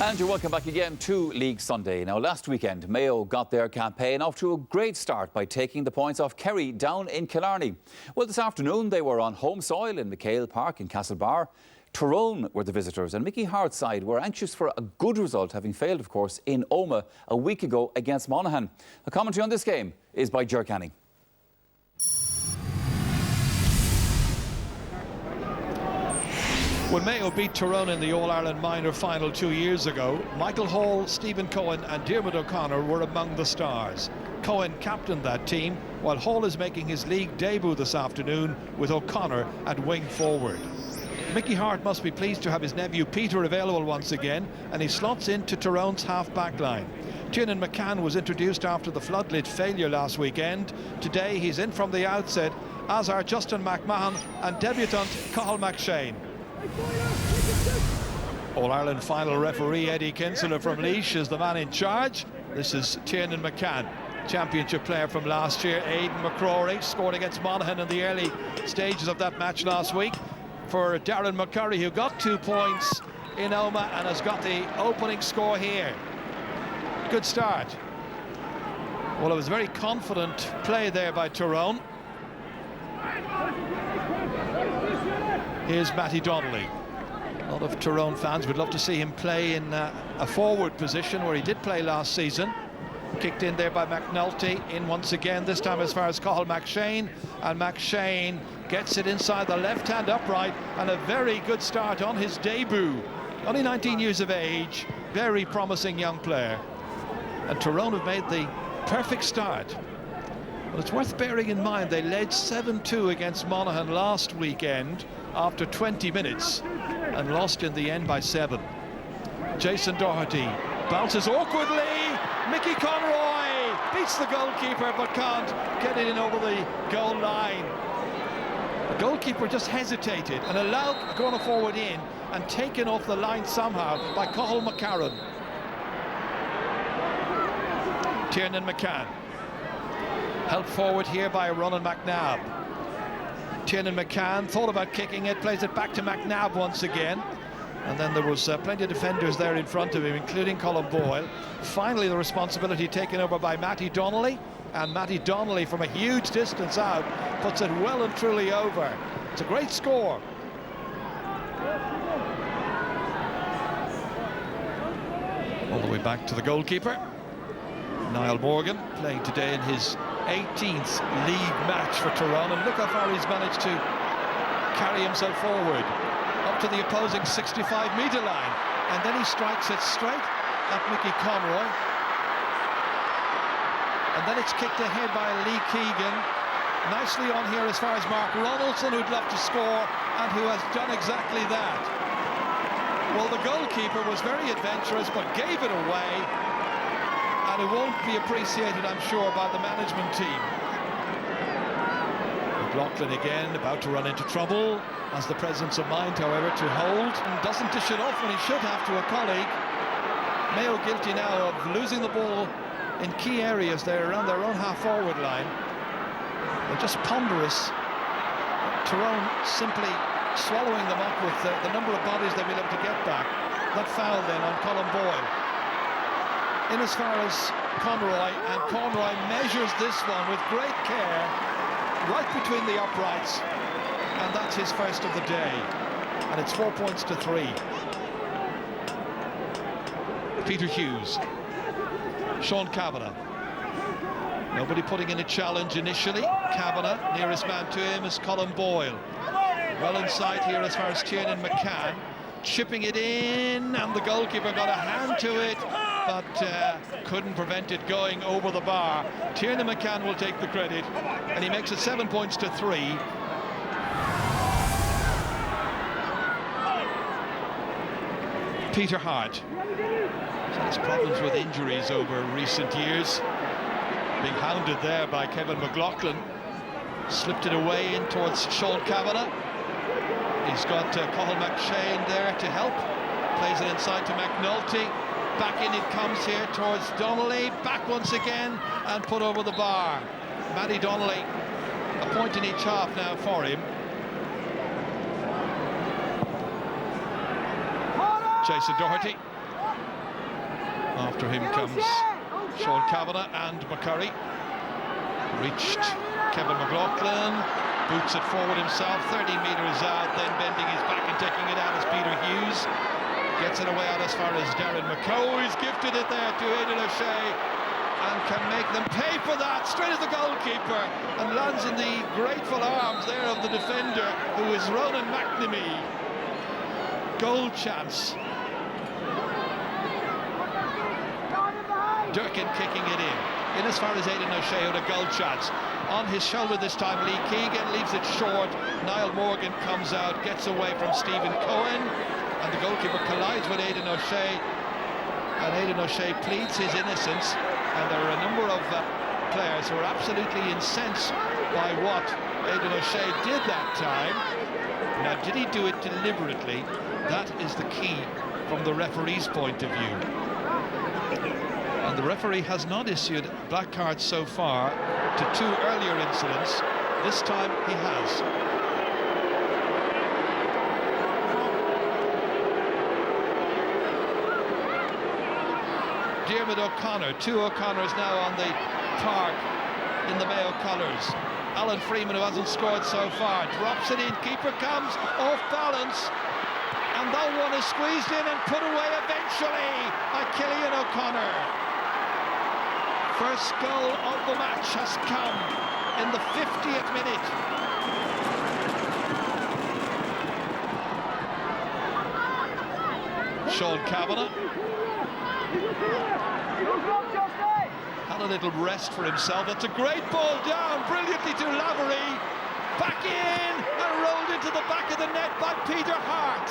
And you're welcome back again to League Sunday. Now, last weekend, Mayo got their campaign off to a great start by taking the points off Kerry down in Killarney. Well, this afternoon, they were on home soil in McHale Park in Castlebar. Tyrone were the visitors, and Mickey Hart's side were anxious for a good result, having failed, of course, in Omagh a week ago against Monaghan. A commentary on this game is by Ger Canning. When Mayo beat Tyrone in the All-Ireland minor final 2 years ago, Michael Hall, Stephen Cohen and Diarmuid O'Connor were among the stars. Cohen captained that team, while Hall is making his league debut this afternoon with O'Connor at wing forward. Mickey Hart must be pleased to have his nephew Peter available once again, and he slots into Tyrone's half-back line. Tiernan McCann was introduced after the floodlit failure last weekend. Today he's in from the outset, as are Justin McMahon and debutant Cathal McShane. All-Ireland final referee Eddie Kinsella from Laois is the man in charge. This is Tiernan McCann, championship player from last year. Aidan McCrory scored against Monaghan in the early stages of that match last week for Darren McCurry, who got 2 points in Omagh and has got the opening score here. Good start. Well, it was very confident play there by Tyrone. Here's Matty Donnelly. A lot of Tyrone fans would love to see him play in a forward position where he did play last season. Kicked in there by McNulty, in once again, this time as far as Cathal McShane, and McShane gets it inside the left-hand upright, and a very good start on his debut. Only 19 years of age, very promising young player. And Tyrone have made the perfect start. Well, it's worth bearing in mind they led 7-2 against Monaghan last weekend after 20 minutes and lost in the end by 7. Jason Doherty bounces awkwardly. Mickey Conroy beats the goalkeeper but can't get it in over the goal line. The goalkeeper just hesitated and allowed going forward in and taken off the line somehow by Cathal McCarron. Tiernan McCann helped forward here by Ronan McNabb. Tiernan McCann thought about kicking it, plays it back to McNabb once again. And then there was plenty of defenders there in front of him, including Colin Boyle. Finally, the responsibility taken over by Matty Donnelly. And Matty Donnelly, from a huge distance out, puts it well and truly over. It's a great score. All the way back to the goalkeeper. Niall Morgan playing today in his 18th league match for Tyrone, and look how far he's managed to carry himself forward up to the opposing 65-metre line, and then he strikes it straight at Mickey Conroy, and then it's kicked ahead by Lee Keegan. Nicely on here as far as Mark Ronaldson, who'd love to score and who has done exactly that. Well, the goalkeeper was very adventurous but gave it away, and it won't be appreciated, I'm sure, by the management team. McLaughlin again about to run into trouble, has the presence of mind, however, to hold, and doesn't dish it off when he should have to a colleague. Mayo guilty now of losing the ball in key areas there around their own half-forward line. They're just ponderous. Tyrone simply swallowing them up with the number of bodies they've been able to get back. That foul then on Colin Boyle. In as far as Conroy, and Conroy measures this one with great care, right between the uprights, and that's his first of the day, and it's 4 points to 3. Peter Hughes, Sean Kavanagh, nobody putting in a challenge initially. Kavanagh, nearest man to him is Colin Boyle. Well inside here as far as Tiernan McCann, chipping it in, and the goalkeeper got a hand to it, but couldn't prevent it going over the bar. Tiernan McCann will take the credit, and he makes it 7 points to 3. Peter Hart has problems with injuries over recent years, being hounded there by Kevin McLaughlin. Slipped it away in towards Sean Kavanagh. He's got Cathal McShane there to help. Plays it inside to McNulty. Back in it comes here towards Donnelly. Back once again and put over the bar. Matty Donnelly, a point in each half now for him. Jason Doherty After him comes Sean Kavanagh and McCurry. Reached Kevin McLaughlin, boots it forward himself, 30 metres out, then bending his back and taking it out as Peter Hughes. Gets it away out as far as Darren McCoy. He's gifted it there to Aidan O'Shea and can make them pay for that, straight at the goalkeeper, and lands in the grateful arms there of the defender, who is Ronan McNamee. Goal chance. Durkin kicking it in as far as Aidan O'Shea had a goal chance. On his shoulder this time, Lee Keegan leaves it short. Niall Morgan comes out, gets away from Stephen Cohen, and the goalkeeper collides with Aidan O'Shea, and Aidan O'Shea pleads his innocence, and there are a number of players who are absolutely incensed by what Aidan O'Shea did that time. Now, did he do it deliberately? That is the key from the referee's point of view. And the referee has not issued black cards so far to 2 earlier incidents. This time he has. Diarmuid O'Connor, 2 O'Connors now on the park in the Mayo colours. Alan Freeman, who hasn't scored so far, drops it in. Keeper comes off balance, and that one is squeezed in and put away eventually by Cillian O'Connor. First goal of the match has come in the 50th minute. Sean Kavanagh had a little rest for himself. That's a great ball down brilliantly to Lavery. Back in and rolled into the back of the net by Peter Hart.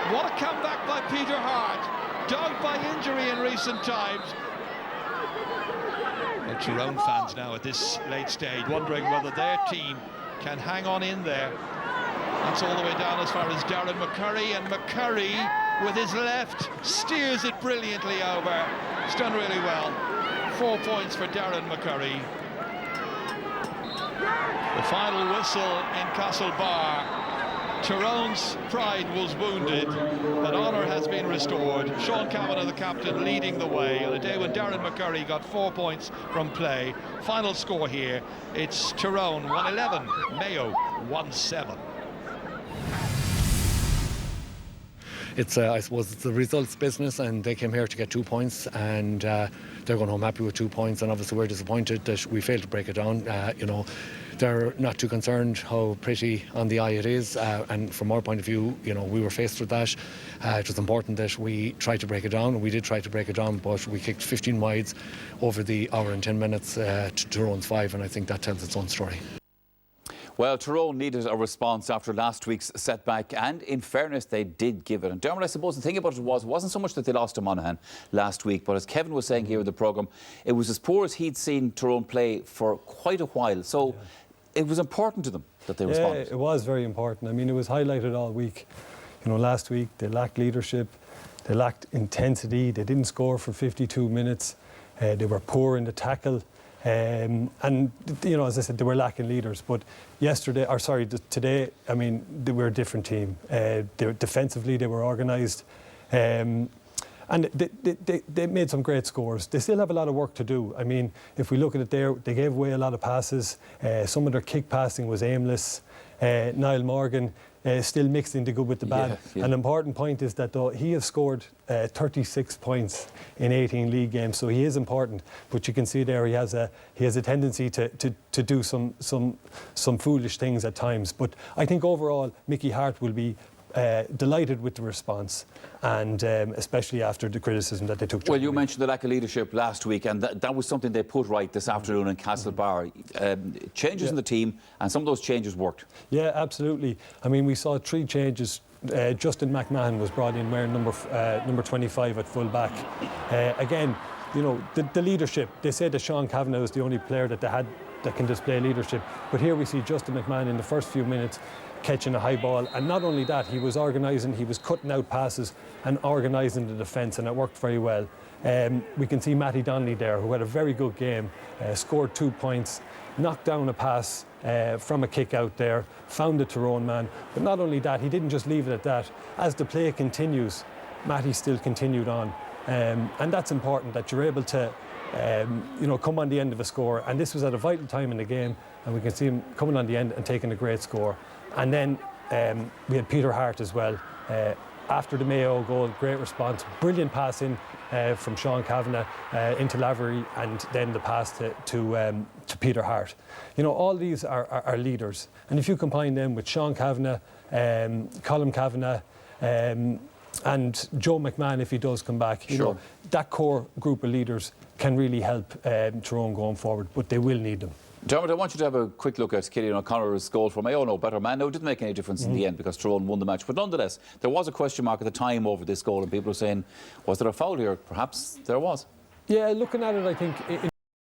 What a comeback by Peter Hart, dogged by injury in recent times. Well, Tyrone fans now at this late stage wondering whether their team can hang on in there. That's all the way down as far as Darren McCurry, and McCurry with his left steers it brilliantly over. It's done really well. 4 points for Darren McCurry. The final whistle in Castlebar. Tyrone's pride was wounded, but honour has been restored. Sean Kavanagh, the captain, leading the way on a day when Darren McCurry got 4 points from play. Final score here, it's Tyrone 111, Mayo 1-7. It's, I suppose, it's the results business, and they came here to get 2 points, and they're going home happy with 2 points. And obviously, we're disappointed that we failed to break it down. You know, they're not too concerned how pretty on the eye it is, and from our point of view, you know, we were faced with that. It was important that we tried to break it down, and we did try to break it down, but we kicked 15 wides over the hour and 10 minutes to Tyrone's 5, and I think that tells its own story. Well, Tyrone needed a response after last week's setback, and in fairness, they did give it. And Dermot, I suppose the thing about it wasn't so much that they lost to Monaghan last week, but as Kevin was saying here in the programme, it was as poor as he'd seen Tyrone play for quite a while. So it was important to them that they responded. Yeah, it was very important. I mean, it was highlighted all week. You know, last week they lacked leadership, they lacked intensity, they didn't score for 52 minutes, they were poor in the tackle. And, you know, as I said, they were lacking leaders. But today, I mean, they were a different team. Defensively, they were organised. And they made some great scores. They still have a lot of work to do. I mean, if we look at it there, they gave away a lot of passes. Some of their kick passing was aimless. Niall Morgan still mixing the good with the bad. Yeah. An important point is that though he has scored 36 points in 18 league games, so he is important. But you can see there he has a tendency to do some foolish things at times. But I think overall Mickey Hart will be delighted with the response, and especially after the criticism that they took. Well, you mentioned the lack of leadership last week, and that was something they put right this afternoon in Castlebar. Changes in the team, and some of those changes worked. Yeah, absolutely. I mean, we saw 3 changes. Justin McMahon was brought in wearing number 25 at full back. Again, you know, the leadership. They said that Sean Kavanagh was the only player that they had that can display leadership, but here we see Justin McMahon in the first few minutes catching a high ball, and not only that, he was organising, he was cutting out passes and organising the defence, and it worked very well. We can see Matty Donnelly there, who had a very good game, scored 2 points, knocked down a pass from a kick out there, found the Tyrone man, but not only that, he didn't just leave it at that. As the play continues, Matty still continued on. And that's important, that you're able to come on the end of a score. And this was at a vital time in the game, and we can see him coming on the end and taking a great score. And then we had Peter Hart as well. After the Mayo goal, great response, brilliant pass in from Sean Kavanagh into Lavery, and then the pass to Peter Hart. All these are leaders, and if you combine them with Sean Kavanagh, Colin Kavanagh, and Joe McMahon, if he does come back, that core group of leaders can really help Tyrone going forward, but they will need them. Dermot, I want you to have a quick look at Cillian O'Connor's goal for Mayo. No better man. No, it didn't make any difference in the end because Tyrone won the match. But nonetheless, there was a question mark at the time over this goal, and people were saying, was there a foul here? Perhaps there was. Yeah, looking at it, I think